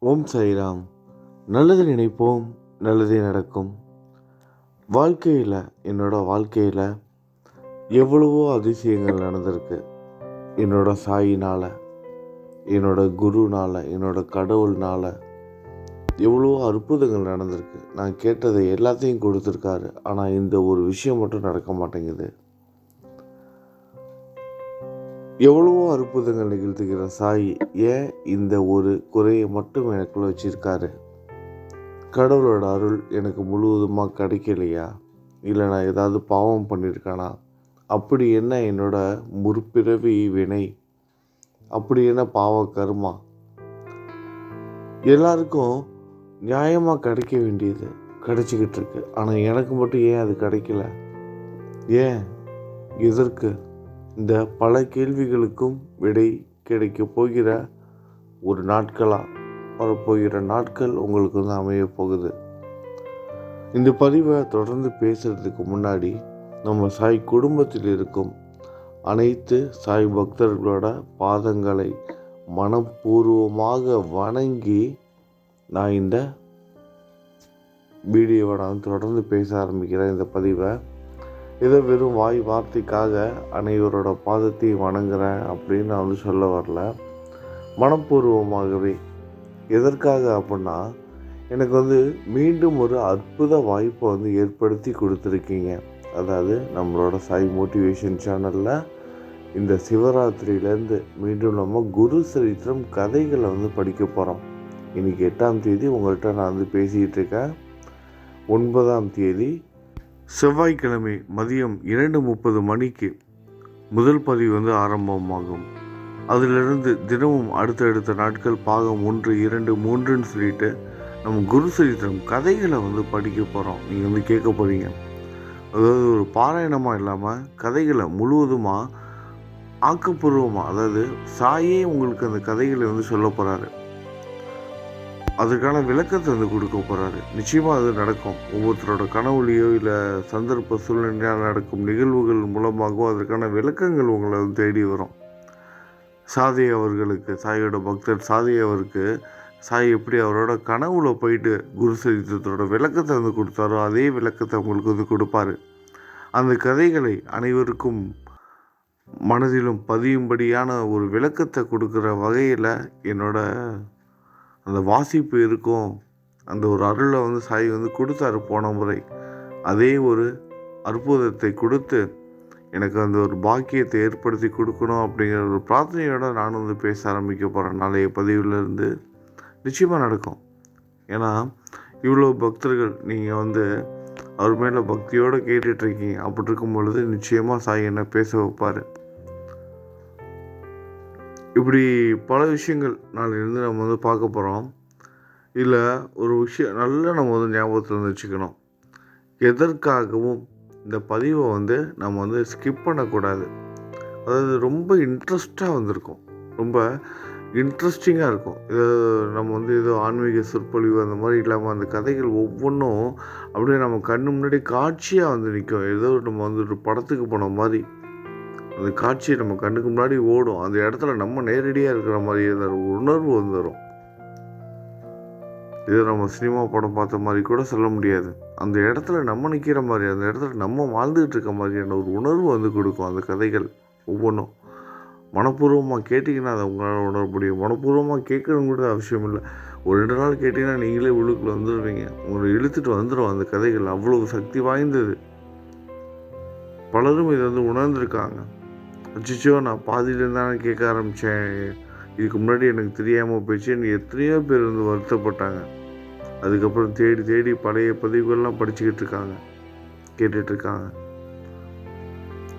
ஓம் சாய்ராம். நல்லது நினைப்போம், நல்லதே நடக்கும். என்னோட வாழ்க்கையில் எவ்வளவோ அதிசயங்கள் நடந்திருக்கு. என்னோட சாயினால், என்னோட குருனால், என்னோட கடவுள்னால் எவ்வளவோ அற்புதங்கள் நடந்திருக்கு. நான் கேட்டதை எல்லாத்தையும் கொடுத்துருக்காரு. ஆனால் இந்த ஒரு விஷயம் மட்டும் நடக்க மாட்டேங்குது. எவ்வளவோ அற்புதங்கள் நிகழ்த்துகிற சாய் ஏன் இந்த ஒரு குறையை மட்டும் எனக்குள்ள வச்சிருக்காரு? கடவுளோட அருள் எனக்கு முழுவதுமாக கிடைக்கலையா? இல்லை நான் ஏதாவது பாவம் பண்ணியிருக்கானா? அப்படி என்ன என்னோட முற்பிறவி வினை? அப்படி என்ன பாவ கர்மா? எல்லாருக்கும் நியாயமாக கிடைக்க வேண்டியது கிடைச்சிக்கிட்டு இருக்கு. ஆனால் எனக்கு மட்டும் ஏன் அது கிடைக்கல? ஏன்? எதற்கு? இந்த பல கேள்விகளுக்கும் விடை கிடைக்க போகிற ஒரு வரப்போகிற நாட்கள் உங்களுக்கு அமைய போகுது. இந்த பதிவை தொடர்ந்து பேசுறதுக்கு முன்னாடி நம்ம சாய் குடும்பத்தில் இருக்கும் அனைத்து சாய் பக்தர்களோட பாதங்களை மனப்பூர்வமாக வணங்கி நான் இந்த வீடியோவை நான் தொடர்ந்து பேச ஆரம்பிக்கிறேன். இந்த பதிவை ஏதோ வெறும் வாய் வார்த்தைக்காக அனைவரோட பாதத்தையும் வணங்குறேன் அப்படின்னு நான் சொல்ல வரல. மனப்பூர்வமாகவே. எதற்காக அப்படின்னா, எனக்கு மீண்டும் ஒரு அற்புத வாய்ப்பை ஏற்படுத்தி கொடுத்துருக்கீங்க. அதாவது நம்மளோட சாய் மோட்டிவேஷன் சேனலில் இந்த சிவராத்திரியிலேருந்து மீண்டும் நம்ம குரு சரித்திரம் கதைகளை படிக்க போகிறோம். இன்றைக்கி 8ஆம் தேதி உங்கள்கிட்ட நான் பேசிக்கிட்டு இருக்கேன். 9ஆம் தேதி செவ்வாய்க்கிழமை மதியம் 2:30 மணிக்கு முதல் பதிவு ஆரம்பமாகும். அதிலிருந்து தினமும் அடுத்தடுத்த நாட்கள் பாகம் 1, 2, 3ன்னு சொல்லிட்டு நம்ம குரு சரித்திரம் கதைகளை படிக்க போகிறோம். நீங்கள் கேட்க போகிறீங்க. அதாவது ஒரு பாராயணமாக இல்லாமல் கதைகளை முழுவதுமாக ஆக்கப்பூர்வமாக, அதாவது சாயே உங்களுக்கு அந்த கதைகளை சொல்ல போகிறாரு. அதுக்கான விளக்கத்தை கொடுக்க போகிறாரு. நிச்சயமாக அது நடக்கும். ஒவ்வொருத்தரோட கனவுலையோ இல்லை சந்தர்ப்ப சூழ்நிலையாக நடக்கும் நிகழ்வுகள் மூலமாகவோ அதற்கான விளக்கங்கள் உங்களை தேடி வரும். சாதி அவர்களுக்கு, சாயோட பக்தர் சாதி அவருக்கு சாய் எப்படி அவரோட கனவுல போயிட்டு குரு சரித்திரத்தோட விளக்கத்தை கொடுத்தாரோ அதே விளக்கத்தை உங்களுக்கு கொடுப்பாரு. அந்த கதைகளை அனைவருக்கும் மனதிலும் பதியும்படியான ஒரு விளக்கத்தை கொடுக்குற வகையில் என்னோட அந்த வாசிப்பு இருக்கும். அந்த ஒரு அருளை சாய் கொடுத்தாரு போன முறை. அதே ஒரு அற்புதத்தை கொடுத்து எனக்கு அந்த ஒரு பாக்கியத்தை ஏற்படுத்தி கொடுக்கணும் அப்படிங்கிற ஒரு பிரார்த்தனையோடு நான் பேச ஆரம்பிக்க போகிறேன். நாளைய பதிவிலேருந்து நிச்சயமாக நடக்கும். ஏன்னா இவ்வளோ பக்தர்கள் நீங்கள் அவர் மேலே பக்தியோடு கேட்டுட்ருக்கீங்க. அப்படி இருக்கும் பொழுது நிச்சயமாக சாய் என்ன பேச வைப்பார். இப்படி பல விஷயங்கள் நாளையிலேருந்து நம்ம பார்க்க போகிறோம். இல்லை ஒரு விஷயம் நல்லா நம்ம ஞாபகத்தில் வச்சுக்கணும். எதற்காகவும் இந்த பதிவை நம்ம ஸ்கிப் பண்ணக்கூடாது. அதாவது ரொம்ப இன்ட்ரெஸ்டாக வந்திருக்கும், ரொம்ப இன்ட்ரெஸ்டிங்காக இருக்கும். இது நம்ம ஏதோ ஆன்மீக சொற்பொழிவு அந்த மாதிரி இல்லாமல் அந்த கதைகள் ஒவ்வொன்றும் அப்படியே நம்ம கண்ணு முன்னாடி காட்சியாக நிற்கும். ஏதோ நம்ம ஒரு படத்துக்கு போன மாதிரி அந்த காட்சி நம்ம கண்ணுக்கு முன்னாடி ஓடும். அந்த இடத்துல நம்ம நேரடியாக இருக்கிற மாதிரியே ஒரு உணர்வு வந்துடும். இதை நம்ம சினிமா படம் பார்த்த மாதிரி கூட சொல்ல முடியாது. அந்த இடத்துல நம்ம நிற்கிற மாதிரி, அந்த இடத்துல நம்ம வாழ்ந்துகிட்டு இருக்க மாதிரியான ஒரு உணர்வு கொடுக்கும் அந்த கதைகள் ஒவ்வொன்றும். மனப்பூர்வமாக கேட்டிங்கன்னா அதை உங்களால் உணர முடியும். மனப்பூர்வமாக கேட்கணும் கூட அவசியம் இல்லை. ஒரு 2 நாள் கேட்டிங்கன்னா நீங்களே உள்ளுக்குள்ளே வந்துடுவீங்க. உங்களை இழுத்துட்டு வந்துடும் அந்த கதைகள். அவ்வளவு சக்தி வாய்ந்தது. பலரும் இதை உணர்ந்திருக்காங்க. அச்சிச்சோ, நான் பாதியிலேருந்து தானே கேட்க ஆரம்பித்தேன், இதுக்கு முன்னாடி எனக்கு தெரியாமல் போயிடுச்சு, எத்தனையோ பேர் வருத்தப்பட்டாங்க. அதுக்கப்புறம் தேடி தேடி பழைய பதிவுகள்லாம் படிச்சுக்கிட்டு இருக்காங்க, கேட்டுட்ருக்காங்க.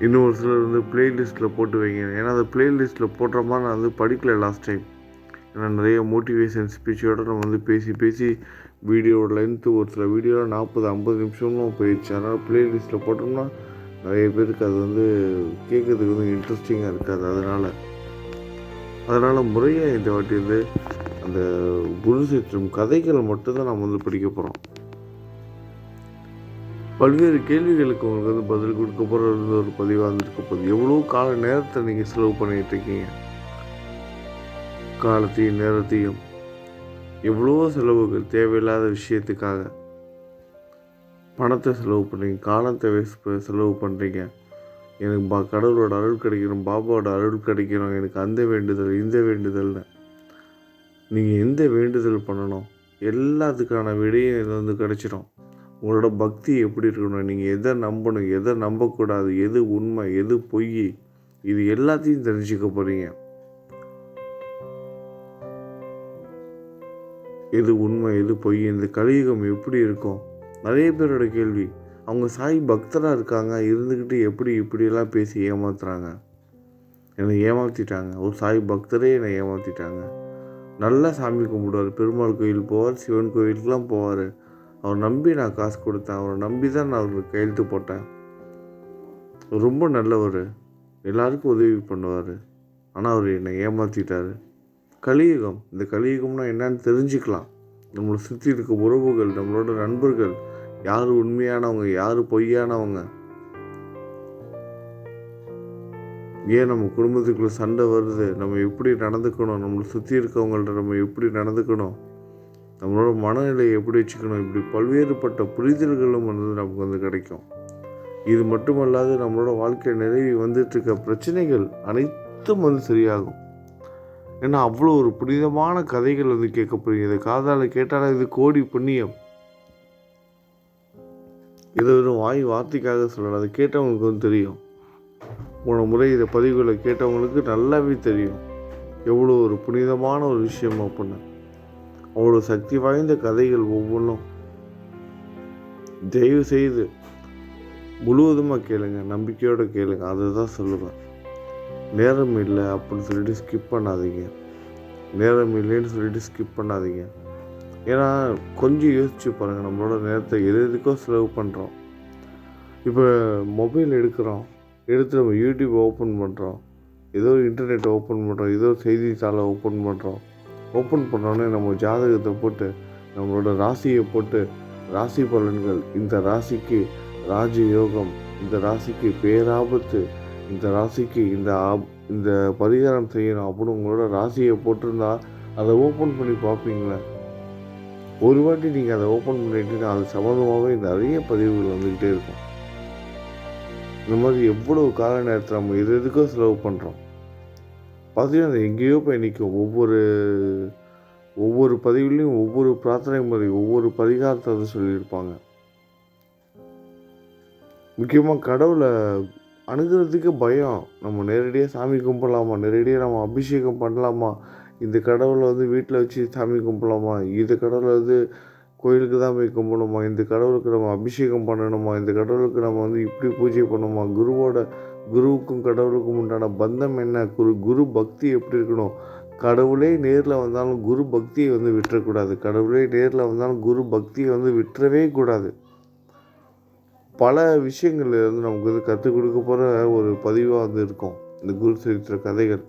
இன்னும் ஒரு சிலர் ப்ளேலிஸ்ட்டில் போட்டு வைங்க. ஏன்னா அந்த ப்ளேலிஸ்ட்டில் போடுற மாதிரி நான் படிக்கல லாஸ்ட் டைம். ஏன்னா நிறைய மோட்டிவேஷன் ஸ்பீச்சோடு நம்ம பேசி பேசி வீடியோட லென்த்து ஒரு சில வீடியோ 40-50 நிமிஷம்லாம் போயிடுச்சு. அதனால் ப்ளேலிஸ்ட்டில் போட்டோம்னா நிறைய பேருக்கு அது கேட்குறதுக்கு இன்ட்ரெஸ்டிங்காக இருக்காது. அதனால் முறையாக இந்த வாட்டி அந்த குரு சரித்திரம் கதைகளை மட்டும்தான் நம்ம படிக்க போகிறோம். பல்வேறு கேள்விகளுக்கு உங்களுக்கு பதில் கொடுக்க போகிறது ஒரு பதிவாக இருந்திருக்க போகுது. எவ்வளோ கால நேரத்தை நீங்கள் செலவு பண்ணிகிட்டு இருக்கீங்க, காலத்தையும் நேரத்தையும் எவ்வளவோ செலவுகள் தேவையில்லாத விஷயத்துக்காக பணத்தை செலவு பண்ணுறீங்க, காலத்தை செலவு பண்ணுறீங்க. எனக்கு கடவுளோட அருள் கிடைக்கணும், பாபாவோட அருள் கிடைக்கணும், எனக்கு அந்த வேண்டுதல் இந்த வேண்டுதல்னு. நீங்கள் எந்த வேண்டுதல் பண்ணணும், எல்லாத்துக்கான விடையும் இது வந்து கிடைச்சிடும். உங்களோட பக்தி எப்படி இருக்கணும், நீங்கள் எதை நம்பணும், எதை நம்பக்கூடாது, எது உண்மை, எது பொய், இது எல்லாத்தையும் தெரிஞ்சுக்க போகிறீங்க. எது உண்மை, எது பொய், இந்த கலியுகம் எப்படி இருக்கும். நிறைய பேரோட கேள்வி, அவங்க சாய் பக்தராக இருக்காங்க, இருந்துக்கிட்டு எப்படி இப்படியெல்லாம் பேசி ஏமாத்துறாங்க. என்னை ஏமாற்றிட்டாங்க, ஒரு சாய் பக்தரே என்னை ஏமாற்றிட்டாங்க. நல்லா சாமி கும்பிடுவார், பெருமாள் கோயில் போவார், சிவன் கோயிலுக்கெலாம் போவார். அவர் நம்பி நான் காசு கொடுத்தேன், அவரை நம்பி தான் நான் அவருக்கு கையெழுத்து போட்டேன். ரொம்ப நல்லவர், எல்லாருக்கும் உதவி பண்ணுவார். ஆனால் அவர் என்னை ஏமாற்றிட்டார். கலியுகம், இந்த கலியுகம்னா என்னன்னு தெரிஞ்சுக்கலாம். நம்மளை சுற்றி இருக்க உறவுகள், நம்மளோட நண்பர்கள், யார் உண்மையானவங்க, யார் பொய்யானவங்க, ஏன் நம்ம குடும்பத்துக்குள்ள சண்டை வருது, நம்ம எப்படி நடந்துக்கணும், நம்மளை சுற்றி இருக்கவங்கள்ட்ட நம்ம எப்படி நடந்துக்கணும், நம்மளோட மனநிலையை எப்படி வச்சுக்கணும், இப்படி பல்வேறுபட்ட புரிதல்களும் வந்து நமக்கு வந்து கிடைக்கும். இது மட்டுமல்லாது நம்மளோட வாழ்க்கையில் நிறைய வந்துட்டுருக்க பிரச்சனைகள் அனைத்தும் வந்து சரியாகும். ஏன்னா அவ்வளோ ஒரு புனிதமான கதைகள் வந்து கேட்க போறீங்க. இதை காதால் கேட்டாலும் இது கோடி புண்ணியம். இதை வெறும் வார்த்தைக்காக சொல்லலை, அதை கேட்டவங்களுக்கு வந்து தெரியும். போன முறை இதை பதிவுகளை கேட்டவங்களுக்கு நல்லாவே தெரியும் எவ்வளோ ஒரு புனிதமான ஒரு விஷயம் அப்படின்னு. அவ்வளோ சக்தி வாய்ந்த கதைகள் ஒவ்வொன்றும். தயவு செய்து முழுவதுமாக கேளுங்க, நம்பிக்கையோடு கேளுங்க. அதை தான் சொல்லுவேன். நேரம் இல்லை அப்படின்னு சொல்லிட்டு ஸ்கிப் பண்ணாதீங்க. நேரம் இல்லைன்னு சொல்லிட்டு ஸ்கிப் பண்ணாதீங்க. ஏன்னா கொஞ்சம் யோசிச்சு பாருங்கள், நம்மளோட நேரத்தை எதுக்கோ செலவு பண்ணுறோம். இப்போ மொபைல் எடுக்கிறோம், எடுத்து நம்ம யூடியூப் ஓப்பன் பண்ணுறோம், ஏதோ இன்டர்நெட் ஓப்பன் பண்ணுறோம், ஏதோ செய்தித்தாளை ஓப்பன் பண்ணுறோம். ஓப்பன் பண்ணோன்னே நம்ம ஜாதகத்தை போட்டு, நம்மளோட ராசியை போட்டு, ராசி பலன்கள், இந்த ராசிக்கு ராஜயோகம், இந்த ராசிக்கு பேராபத்து, இந்த ராசிக்கு இந்த பரிகாரம் செய்யணும் அப்படின்னு உங்களோட ராசியை போட்டிருந்தா அதை ஓப்பன் பண்ணி பார்ப்பீங்களே. ஒரு வாட்டி நீங்கள் அதை ஓப்பன் பண்ணிட்டு அது சம்மந்தமாகவே நிறைய பதிவுகள் வந்துக்கிட்டே இருக்கும். இந்த மாதிரி எவ்வளவு கால நேரத்தில் நம்ம எதுக்கோ செலவு பண்ணுறோம். பார்த்தீங்கன்னா அது எங்கேயோ போய் நிற்கும். ஒவ்வொரு பதிவுலையும் ஒவ்வொரு பிரார்த்தனை முறை, ஒவ்வொரு பரிகாரத்தை வந்து சொல்லியிருப்பாங்க. முக்கியமாக கடவுளை அணுகிறதுக்கு பயம். நம்ம நேரடியாக சாமி கும்பிடலாமா, நேரடியாக நம்ம அபிஷேகம் பண்ணலாமா, இந்த கடவுளை வந்து வீட்டில் வச்சு சாமி கும்பிடலாமா, இந்த கடவுளை வந்து கோயிலுக்கு தான் போய் கும்பிடணுமா, இந்த கடவுளுக்கு நம்ம அபிஷேகம் பண்ணணுமா, இந்த கடவுளுக்கு நம்ம வந்து இப்படி பூஜை பண்ணணுமா, குருவுக்கும் கடவுளுக்கும் உண்டான பந்தம் என்ன, குரு பக்தி எப்படி இருக்கணும், கடவுளே நேரில் வந்தாலும் குரு பக்தியை வந்து விட்டுறக்கூடாது, கடவுளே நேரில் வந்தாலும் குரு பக்தியை வந்து விட்டுறவே கூடாது. பல விஷயங்கள் வந்து நமக்கு வந்து கற்றுக் கொடுக்க போகிற ஒரு பதிவாக வந்து இருக்கும் இந்த குரு சரித்திர கதைகள்.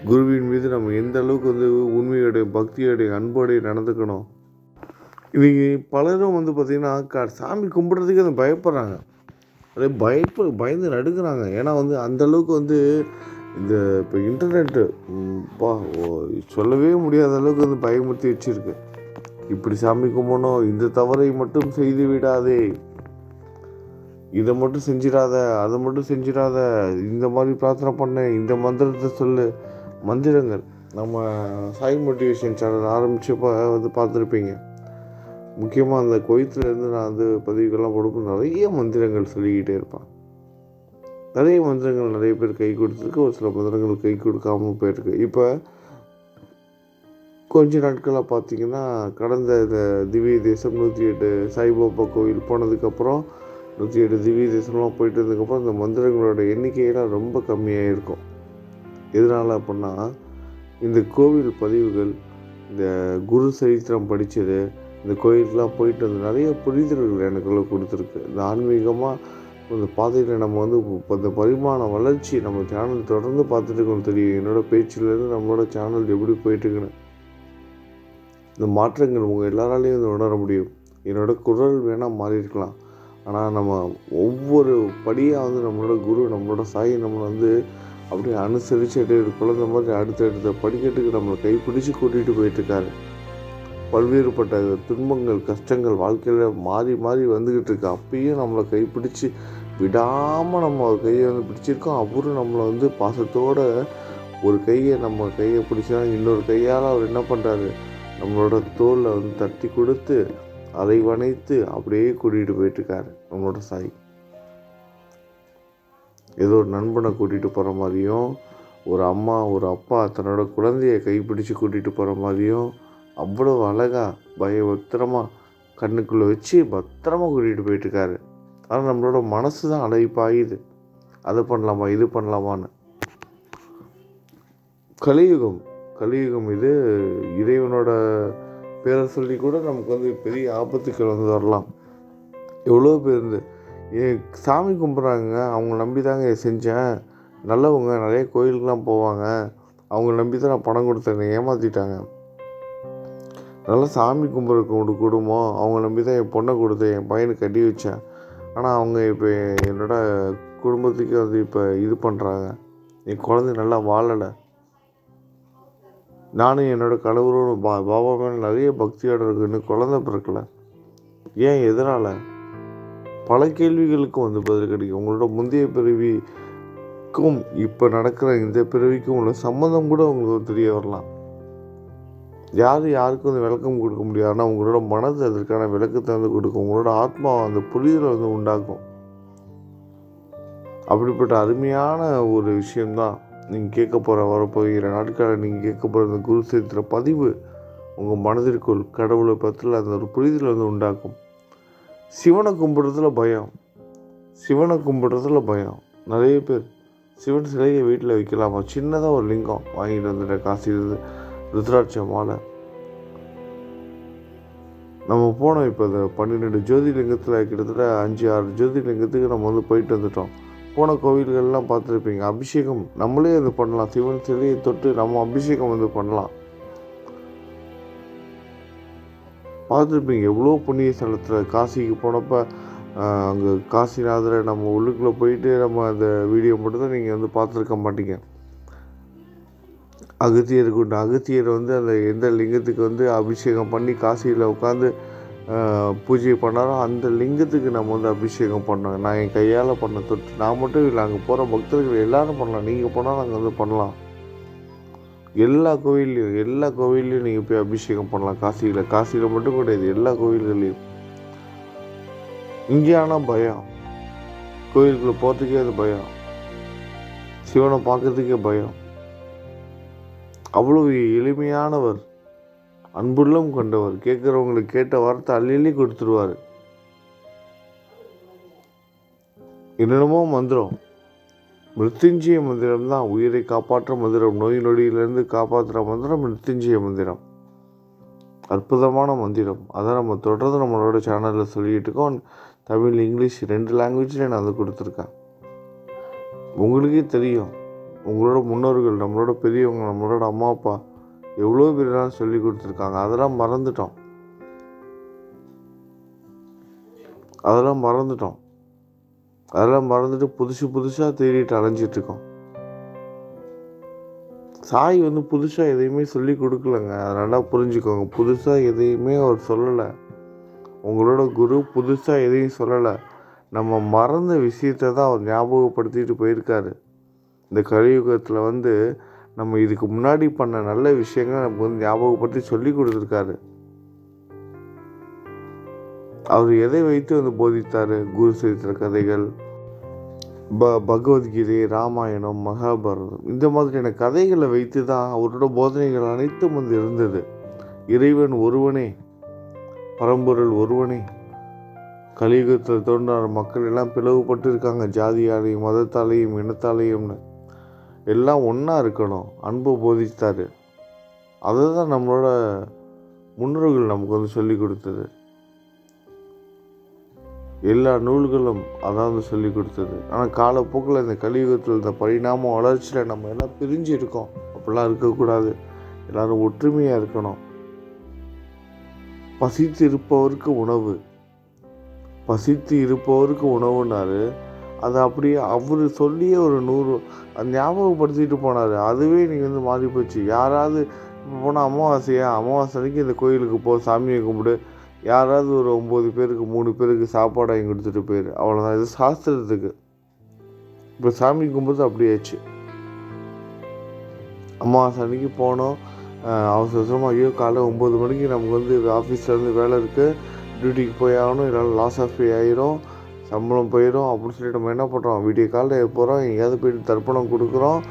குருவின் மீது நம்ம எந்த அளவுக்கு வந்து உண்மையோடைய, பக்தியோடைய, அன்போடைய நடந்துக்கணும். இவங்க பலரும் வந்து பார்த்திங்கன்னா சாமி கும்பிட்றதுக்கு வந்து பயப்படுறாங்க. அதே பயந்து நடுக்கிறாங்க. ஏன்னா வந்து அந்தளவுக்கு வந்து இந்த இப்போ இன்டர்நெட்டு சொல்லவே முடியாத அளவுக்கு வந்து பயமுறுத்தி வச்சுருக்கு. இப்படி சாமி கும்பிடணும், இந்த தவறை மட்டும் செய்து விடாதே, இதை மட்டும் செஞ்சிடாத, அதை மட்டும் செஞ்சிடாத, இந்த மாதிரி பிரார்த்தனை பண்ண, இந்த மந்திரத்தை சொல்லு. மந்திரங்கள் நம்ம சாய் மோட்டிவேஷன் சேனல் ஆரம்பித்தப்போ வந்து பார்த்துருப்பீங்க. முக்கியமாக அந்த கோயத்துலேருந்து நான் வந்து பதிவுகள்லாம் கொடுக்கும் நிறைய மந்திரங்கள் சொல்லிக்கிட்டே இருப்பேன். நிறைய மந்திரங்கள் நிறைய பேர் கை கொடுத்துருக்கு, ஒரு சில மந்திரங்கள் கை கொடுக்காமல் போயிருக்கு. இப்போ கொஞ்ச நாட்களாக பார்த்திங்கன்னா கடந்த இந்த திவ்ய தேசம் 108 சாய்பாபா கோவில் போனதுக்கப்புறம் 108 திவ்ய தேசம்லாம் போயிட்டு இருந்ததுக்கப்புறம் இந்த மந்திரங்களோட எண்ணிக்கையெல்லாம் ரொம்ப கம்மியாக இருக்கும். எதனால் அப்படின்னா இந்த கோவில் பதிவுகள், இந்த குரு சரித்திரம் படித்தது, இந்த கோயிலுக்கெலாம் போயிட்டு வந்து நிறைய புரிதல்கள் எனக்குள்ளே கொடுத்துருக்கு. இந்த ஆன்மீகமாக இந்த பாதையில் நம்ம வந்து இந்த பரிமாண வளர்ச்சி நம்ம சேனல் தொடர்ந்து பார்த்துட்டு இருக்கணும். தெரியும் என்னோடய பேச்சிலேருந்து நம்மளோட சேனல் எப்படி போயிட்டுருக்குன்னு. இந்த மாற்றங்கள் உங்கள் எல்லாராலையும் வந்து உணர முடியும். என்னோடய குரல் வேணால் மாறி இருக்கலாம், ஆனால் நம்ம ஒவ்வொரு படியாக வந்து நம்மளோட குரு, நம்மளோட சாய் நம்மளை வந்து அப்படியே அனுசரித்து அப்படியே குழந்தை மாதிரி அடுத்தடுத்த படிக்கட்டுக்கு நம்மளை கைப்பிடிச்சு கூட்டிகிட்டு போயிட்டுருக்காரு. பல்வேறுபட்ட துன்பங்கள் கஷ்டங்கள் வாழ்க்கையில் மாறி மாறி வந்துக்கிட்டு இருக்கு. அப்பயும் நம்மளை கைப்பிடிச்சு விடாமல் நம்ம கையை பிடிச்சிருக்கோம். அவரும் நம்மளை பாசத்தோடு ஒரு கையை நம்ம கையை பிடிச்சா இன்னொரு கையால் அவர் என்ன பண்ணுறாரு, நம்மளோட தோளில் தட்டி கொடுத்து அதை வணைத்து அப்படியே கூட்டிகிட்டு போயிட்டுருக்காரு. நம்மளோட சாய் ஏதோ ஒரு நண்பனை கூட்டிகிட்டு போகிற மாதிரியும், ஒரு அம்மா ஒரு அப்பா தன்னோட குழந்தைய கைப்பிடிச்சு கூட்டிகிட்டு போகிற மாதிரியும் அவ்வளோ அழகாக பத்திரமாக கண்ணுக்குள்ளே வச்சு பத்திரமா கூட்டிகிட்டு போயிட்டுருக்காரு. ஆனால் நம்மளோட மனசு தான் அலைப்பாயுது, அதை பண்ணலாமா இது பண்ணலாமான்னு. கலியுகம் இது இறைவனோட பேரை சொல்லி கூட நமக்கு பெரிய ஆபத்துக்கள் வரலாம். எவ்வளோ பேர் சாமி கும்பிட்றாங்க, அவங்க நம்பி தாங்க செஞ்சேன், நல்லவங்க நிறைய கோயிலுக்கெலாம் போவாங்க, அவங்க நம்பி தான் நான் பணம் கொடுத்தேன், ஏமாற்றிட்டாங்க. நல்லா சாமி கும்பிட்ற குடும்பம், அவங்க நம்பி தான் என் பொண்ணை கொடுத்தேன், என் பையனுக்கு கட்டி வச்சேன். ஆனால் அவங்க இப்போ என்னோட குடும்பத்துக்கு இப்போ இது பண்ணுறாங்க, என் குழந்தை நல்லா வாழலை. நானும் என்னோடய கணவரும் பாபா மேலே நிறைய பக்தியோடு இருக்கு, இன்னும் குழந்தை பிறக்கலை. ஏன் எதனால்? பல கேள்விகளுக்கும் பதில் கிடைக்கும். உங்களோட முந்தைய பிறவிக்கும் இப்போ நடக்கிற இந்த பிறவிக்கும் உள்ள சம்மந்தம் கூட உங்களுக்கு தெரிய வரலாம். யாருக்கும் விளக்கம் கொடுக்க முடியாது. ஆனால் உங்களோட மனது அதற்கான விளக்கத்தை கொடுக்கும். உங்களோட ஆத்மா அந்த புரிதலை உண்டாக்கும். அப்படிப்பட்ட அருமையான ஒரு விஷயம்தான் நீங்கள் கேட்க போகிற வரப்போகிற நாட்களில் நீங்கள் கேட்க போகிற அந்த குரு சரித்திர பதிவு உங்கள் மனதிற்குள் கடவுளை பற்றில அந்த ஒரு புரிதலை உண்டாக்கும். சிவனை கும்பிடுறதுல பயம். நிறைய பேர் சிவன் சிலையை வீட்டில் வைக்கலாமா, சின்னதாக ஒரு லிங்கம் வாங்கிட்டு வந்துட்ட காசு ருத்ராட்ச மாலை. நம்ம போனோம் இப்போ இந்த 12 ஜோதிலிங்கத்தில் கிட்டத்தட்ட 5-6 ஜோதிலிங்கத்துக்கு நம்ம போயிட்டு வந்துட்டோம். போன கோவில்கள்லாம் பார்த்துருப்பீங்க, அபிஷேகம் நம்மளே பண்ணலாம். சிவன் சிலையை தொட்டு நம்ம அபிஷேகம் பண்ணலாம். பார்த்துருப்பீங்க எவ்வளோ புண்ணிய ஸ்தலத்தில் காசிக்கு போனப்போ அங்கே காசிநாதரை நம்ம உள்ளுக்குள்ளே போயிட்டு நம்ம அந்த வீடியோ மட்டும்தான் நீங்கள் பார்த்துருக்க மாட்டீங்க. அகத்தியர் அந்த எந்த லிங்கத்துக்கு அபிஷேகம் பண்ணி காசியில் உட்காந்து பூஜை பண்ணாரோ அந்த லிங்கத்துக்கு நம்ம அபிஷேகம் பண்ணோம். நான் என் கையால் பண்ண தொட்டு, நான் மட்டும் இல்லை, அங்கே போகிற பக்தர்கள் எல்லோரும் பண்ணலாம். நீங்கள் போனால் நாங்கள் பண்ணலாம். எல்லா கோவில்லையும் நீங்கள் போய் அபிஷேகம் பண்ணலாம். காசியில் மட்டும் கிடையாது, எல்லா கோவில்கள்லையும். இங்கே ஆனால் பயம், கோவிலுக்குள்ளே போகிறதுக்கே அது பயம், சிவனை பார்க்கறதுக்கே பயம். அவ்வளோ எளிமையானவர், அன்புள்ளம் கொண்டவர், கேட்குறவங்களுக்கு கேட்ட வார்த்தை அள்ளி கொடுத்துருவார். என்னென்னமோ மந்திரம், மிருத்யுஞ்சய மந்திரம் தான் உயிரை காப்பாற்ற மந்திரம், நோய் நொடியிலிருந்து காப்பாற்றுற மந்திரம் மிருத்யுஞ்சய மந்திரம். அற்புதமான மந்திரம். அதை நம்ம தொடர்ந்து நம்மளோட சேனலில் சொல்லிகிட்டு இருக்கோம். தமிழ் இங்கிலீஷ் 2 லாங்குவேஜில் நான் கொடுத்துருக்கேன். உங்களுக்கே தெரியும், உங்களோட முன்னோர்கள், நம்மளோட பெரியவங்க, நம்மளோட அம்மா அப்பா எவ்வளோ பேரெல்லாம் சொல்லி கொடுத்துருக்காங்க. அதெல்லாம் மறந்துட்டு புதுசாக தேடிட்டு அலைஞ்சிட்ருக்கோம். சாய் புதுசாக எதையுமே சொல்லி கொடுக்கலங்க, அதனால் புரிஞ்சுக்கோங்க. புதுசாக எதையுமே அவர் சொல்லலை. உங்களோட குரு புதுசாக எதையும் சொல்லலை. நம்ம மறந்த விஷயத்தை தான் அவர் ஞாபகப்படுத்திட்டு போயிருக்காரு. இந்த கலியுகத்தில் நம்ம இதுக்கு முன்னாடி பண்ண நல்ல விஷயங்கள் நமக்கு ஞாபகப்படுத்தி சொல்லி கொடுத்துருக்காரு. அவர் எதை வைத்து போதித்தார்? குரு சரித்திர கதைகள், பகவத்கீதை, ராமாயணம், மகாபாரதம், இந்த மாதிரியான கதைகளை வைத்து தான் அவரோட போதனைகள் அனைத்தும் இருந்தது. இறைவன் ஒருவனே, பரம்பொருள் ஒருவனே. கலியுகத்தில் தோன்றான மக்கள் எல்லாம் பிளவுபட்டு இருக்காங்க, ஜாதியாலையும் மதத்தாலையும் இனத்தாலையும்னு. எல்லாம் ஒன்றா இருக்கணும், அன்பை போதித்தார். அதை தான் நம்மளோட முன்னோர்கள் நமக்கு சொல்லி கொடுத்தது. எல்லா நூல்களும் அதான் சொல்லி கொடுத்தது. ஆனால் காலப்போக்கில் இந்த கலியுகத்தில் இந்த பரிணாம வளர்ச்சியில் நம்ம எல்லாம் பிரிஞ்சு இருக்கோம். அப்படிலாம் இருக்கக்கூடாது, எல்லோரும் ஒற்றுமையாக இருக்கணும். பசித்து இருப்பவருக்கு உணவுன்னாரு. அதை அப்படியே அவர் சொல்லியே ஒரு 100 அது ஞாபகப்படுத்திட்டு போனார். அதுவே இன்றைக்கி வந்து மாறி போச்சு. யாராவது இப்போ போனால் அமாவாசை அன்னைக்கு இந்த கோயிலுக்கு போ, சாமியை கும்பிடு, யாராவது ஒரு 9 பேருக்கு 3 பேருக்கு சாப்பாடு வாங்கி கொடுத்துட்டு போயிரு, அவ்வளோதான். இது சாஸ்திரத்துக்கு. இப்போ சாமி கும்பிட்றது அப்படியாச்சு. அமாவாசை அன்னைக்கு போனோம், அவசரமாக ஐயோ காலைல 9 மணிக்கு நமக்கு வந்து ஆஃபீஸ்லேருந்து வேலை இருக்குது, டியூட்டிக்கு போய் ஆகணும், இல்லைனா லாஸ் ஆஃப் பே ஆயிரும், சம்பளம் போயிடும் அப்படின்னு சொல்லிட்டு நம்ம என்ன பண்ணுறோம், விடிய காலையில் போகிறோம், எங்கேயாவது போய்ட்டு தர்ப்பணம் கொடுக்குறோம்.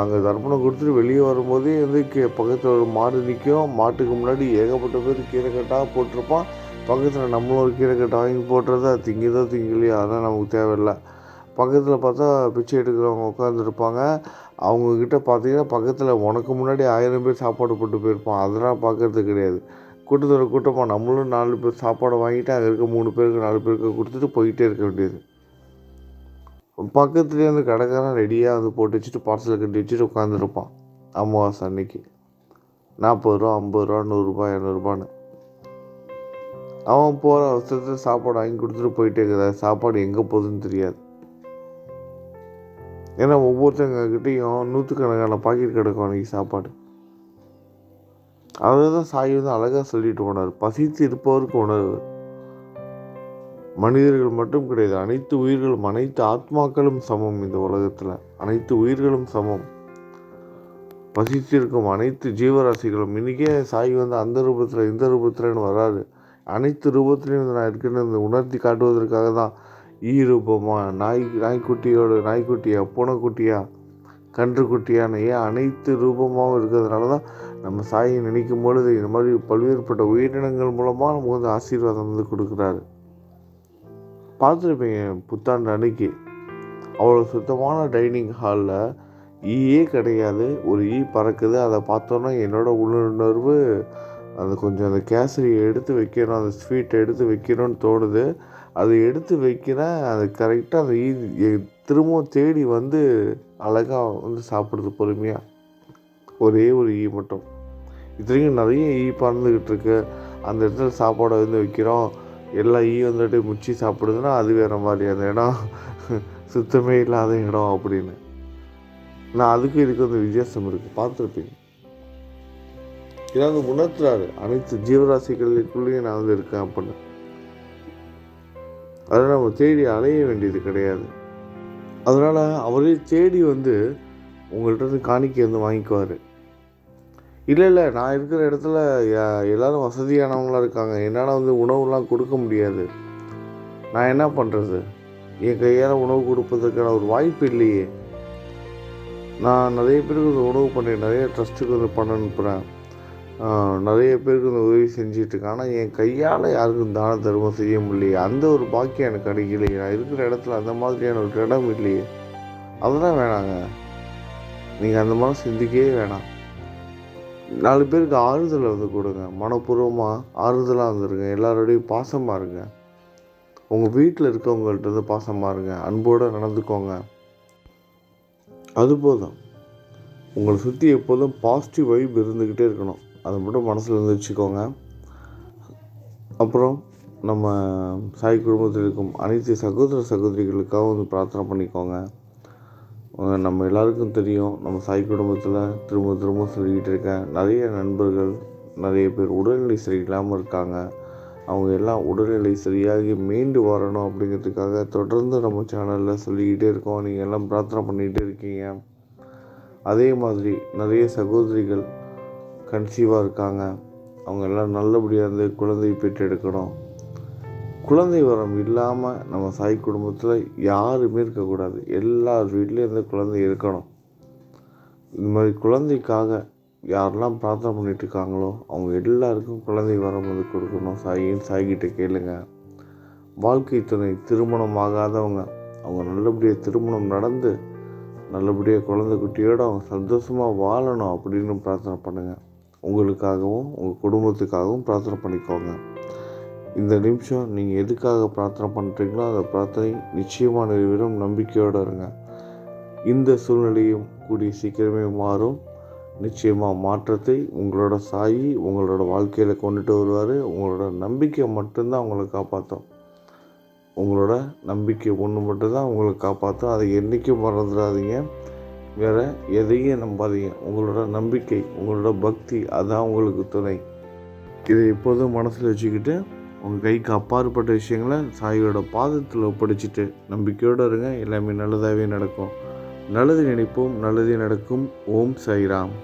அங்கே தர்ப்பணம் கொடுத்துட்டு வெளியே வரும்போதே வந்து பக்கத்தில் ஒரு மாடு நிற்கும். மாட்டுக்கு முன்னாடி ஏகப்பட்ட பேர் கீரைக்கட்டாக போட்டிருப்பான். பக்கத்தில் நம்மளும் ஒரு கீரைக்கட்டை வாங்கி போட்டுறதா, திங்குதோ திங்கலையோ அதெல்லாம் நமக்கு தேவையில்லை. பக்கத்தில் பார்த்தா பிச்சை எடுக்கிறவங்க உட்காந்துருப்பாங்க. அவங்கக்கிட்ட பார்த்தீங்கன்னா பக்கத்தில் உனக்கு முன்னாடி 1000 பேர் சாப்பாடு போட்டு போயிருப்பான். அதெல்லாம் பார்க்கறது கிடையாது. கூட்டத்தோட கூட்டமாக நம்மளும் 4 பேர் சாப்பாடை வாங்கிட்டு அங்கே இருக்க 3 பேருக்கு 4 பேருக்கு கொடுத்துட்டு போயிட்டே இருக்க வேண்டியது. பக்கத்துலேயே வந்து கடைக்காரன் ரெடியாக வந்து போட்டு வச்சுட்டு பார்சலை கட்டி வச்சுட்டு உட்காந்துருப்பான். அமாவாசை அன்னைக்கு 40 ரூபா, 50 ரூபா, 100 ரூபா, 200 ரூபான்னு அவன் போகிற அவசரத்தில் சாப்பாடு வாங்கி கொடுத்துட்டு போயிட்டே இருக்கிற சாப்பாடு எங்கே போகுதுன்னு தெரியாது. ஏன்னா ஒவ்வொருத்தங்கக்கிட்டையும் 100கணக்கான பாக்கெட் கிடக்கும் அன்றைக்கி சாப்பாடு. அதை தான் சாய் வந்து அழகாக சொல்லிட்டு போனார். பசித்து இருப்பவருக்கு உணவு. மனிதர்கள் மட்டும் கிடையாது, அனைத்து உயிர்களும், அனைத்து ஆத்மாக்களும் சமம். இந்த உலகத்தில் அனைத்து உயிர்களும் சமம். பசித்திருக்கும் அனைத்து ஜீவராசிகளும். இன்றைக்கே சாய் வந்து அந்த ரூபத்தில் இந்த ரூபத்தில்னு வராது. அனைத்து ரூபத்துலேயும் நான் இருக்குன்னு உணர்த்தி காட்டுவதற்காக தான். ரூபமா, நாய்க்குட்டியா, பூனைக்குட்டியா, கன்றுக்குட்டியான அனைத்து ரூபமாகவும் இருக்கிறதுனால தான் நம்ம சாயை நினைக்கும் பொழுது இந்த மாதிரி பல்வேறுபட்ட உயிரினங்கள் மூலமாக நமக்கு வந்து ஆசீர்வாதம் வந்து கொடுக்குறாரு. பார்த்துருப்பீங்க புத்தாண்டு அன்னைக்கு அவ்வளோ சுத்தமான டைனிங் ஹாலில் ஈயே கிடையாது. ஒரு பறக்குது. அதை பார்த்தோன்னா என்னோடய உள்ளுணர்வு அது கொஞ்சம் அந்த கேசரியை எடுத்து வைக்கணும், அந்த ஸ்வீட்டை எடுத்து வைக்கணும்னு தோணுது. அதை எடுத்து வைக்கிறேன். அது கரெக்டாக அந்த திரும்பவும் தேடி வந்து அழகாக வந்து சாப்பிடுது பொறுமையாக. ஒரே ஒரு மட்டும். இத்தனைக்கும் நிறைய பறந்துக்கிட்டு இருக்கு. அந்த இடத்துல சாப்பாடை வந்து வைக்கிறோம். எல்லா வந்துட்டு முச்சி சாப்பிடுதுன்னா அது வேறு மாதிரி. அந்த இடம் சுத்தமே இல்லாத இடம் அப்படின்னு. நான் அதுக்கும் இதுக்கு வந்து வித்தியாசம் இருக்குது. பார்த்துருப்பீங்க. இதை வந்து உணர்த்துறாரு. அனைத்து ஜீவராசிகளுக்குள்ளேயும் நான் வந்து இருக்கேன் அப்படின்னு. அதை நம்ம தேடி அலைய வேண்டியது கிடையாது. அதனால் அவரே தேடி வந்து உங்கள்கிட்ட வந்து காணிக்கை வந்து வாங்கிக்குவார். இல்லை நான் இருக்கிற இடத்துல எல்லோரும் வசதியானவங்களாம் இருக்காங்க, என்னால் வந்து உணவுலாம் கொடுக்க முடியாது, நான் என்ன பண்ணுறது, என் கையால் உணவு கொடுப்பதற்கான ஒரு வாய்ப்பு இல்லையே. நான் நிறைய பேருக்கு வந்து உணவு பண்ணுறேன், நிறைய ட்ரஸ்ட்டுக்கு வந்து பண்ண அனுப்புகிறேன், நிறைய பேருக்கு வந்து உதவி செஞ்சிட்ருக்கேன். ஆனால் என் கையால் யாருக்கும் தான தர்மம் செய்ய முடியலையே. அந்த ஒரு பாக்கியம் எனக்கு கிடைக்கலையே. நான் இருக்கிற இடத்துல அந்த மாதிரியான ஒரு இடம் இல்லையே. அதெல்லாம் வேணாங்க. நீங்கள் அந்த மாதிரி சிந்திக்கவே வேணாம். 4 பேருக்கு ஆறுதலை வந்து கொடுங்க. மனப்பூர்வமாக ஆறுதலாக வந்துருங்க. எல்லாரோடையும் பாசமாக இருங்க. உங்கள் வீட்டில் இருக்கவங்கள்ட்ட வந்து பாசமாக இருங்க. அன்போடு நடந்துக்கோங்க. அது போதும். உங்களை சுற்றி எப்போதும் பாசிட்டிவ் வைப் இருந்துக்கிட்டே இருக்கணும். அதை மட்டும் மனசில் இருந்து வச்சுக்கோங்க. அப்புறம் நம்ம சாய் குடும்பத்தில் இருக்கும் அனைத்து சகோதர சகோதரிகளுக்காக வந்து பிரார்த்தனை பண்ணிக்கோங்க. நம்ம எல்லாருக்கும் தெரியும், நம்ம சாய் குடும்பத்தில் திரும்ப திரும்ப சொல்லிக்கிட்டு இருக்கேன், நிறைய நண்பர்கள் நிறைய பேர் உடல்நிலை சரியில்லாமல் இருக்காங்க. அவங்க எல்லாம் உடல்நிலை சரியாகி மீண்டு வரணும் அப்படிங்கிறதுக்காக தொடர்ந்து நம்ம சேனலில் சொல்லிக்கிட்டே இருக்கோம். நீங்கள் எல்லாம் பிரார்த்தனை பண்ணிக்கிட்டே இருக்கீங்க. அதே மாதிரி நிறைய சகோதரிகள் கன்சீவாக இருக்காங்க. அவங்க எல்லாம் நல்லபடியாக இருந்து குழந்தை பெற்றெடுக்கணும். குழந்தை வரம் இல்லாமல் நம்ம சாய் குடும்பத்தில் யாருமே இருக்கக்கூடாது. எல்லார் வீட்லேயும் இருந்து குழந்தை இருக்கணும். இந்த மாதிரி குழந்தைக்காக யாரெல்லாம் பிரார்த்தனை பண்ணிட்டு இருக்காங்களோ அவங்க எல்லாருக்கும் குழந்தை வரம் வந்து கொடுக்கணும். சாய்கிட்ட கேளுங்க. வாழ்க்கை துணை திருமணம் ஆகாதவங்க அவங்க நல்லபடியாக திருமணம் நடந்து நல்லபடியாக குழந்தை குட்டியோடு அவங்க சந்தோஷமாக வாழணும் அப்படின்னு பிரார்த்தனை பண்ணுங்கள். உங்களுக்காகவும் உங்கள் குடும்பத்துக்காகவும் பிரார்த்தனை பண்ணிக்கோங்க. இந்த நிமிஷம் நீங்கள் எதுக்காக பிரார்த்தனை பண்ணுறீங்களோ அந்த பிரார்த்தனை நிச்சயமாக நிறைவேறும். நம்பிக்கையோடு இருங்க. இந்த சூழ்நிலையும் கூடிய சீக்கிரமே மாறும். நிச்சயமாக மாற்றத்தை உங்களோட சாயி உங்களோட வாழ்க்கையில் கொண்டுட்டு வருவார். உங்களோட நம்பிக்கை மட்டும்தான் உங்களை காப்பாற்றும். உங்களோட நம்பிக்கை ஒன்று மட்டும் தான் உங்களை காப்பாற்றும். அதை என்றைக்கும் மறந்துடாதீங்க. வேறு எதையும் நம்பாதீங்க. உங்களோட நம்பிக்கை, உங்களோட பக்தி அதான் உங்களுக்கு துணை. இதை எப்போதும் மனசில் வச்சுக்கிட்டு உங்கள் கைக்கு அப்பாற்பட்ட விஷயங்களை சாயோட பாதத்தில் ஒப்படைச்சிட்டு நம்பிக்கையோடு இருங்க. எல்லாமே நல்லதாகவே நடக்கும். நல்லது நினைப்போம், நல்லதே நடக்கும். ஓம் சாய்ராம்.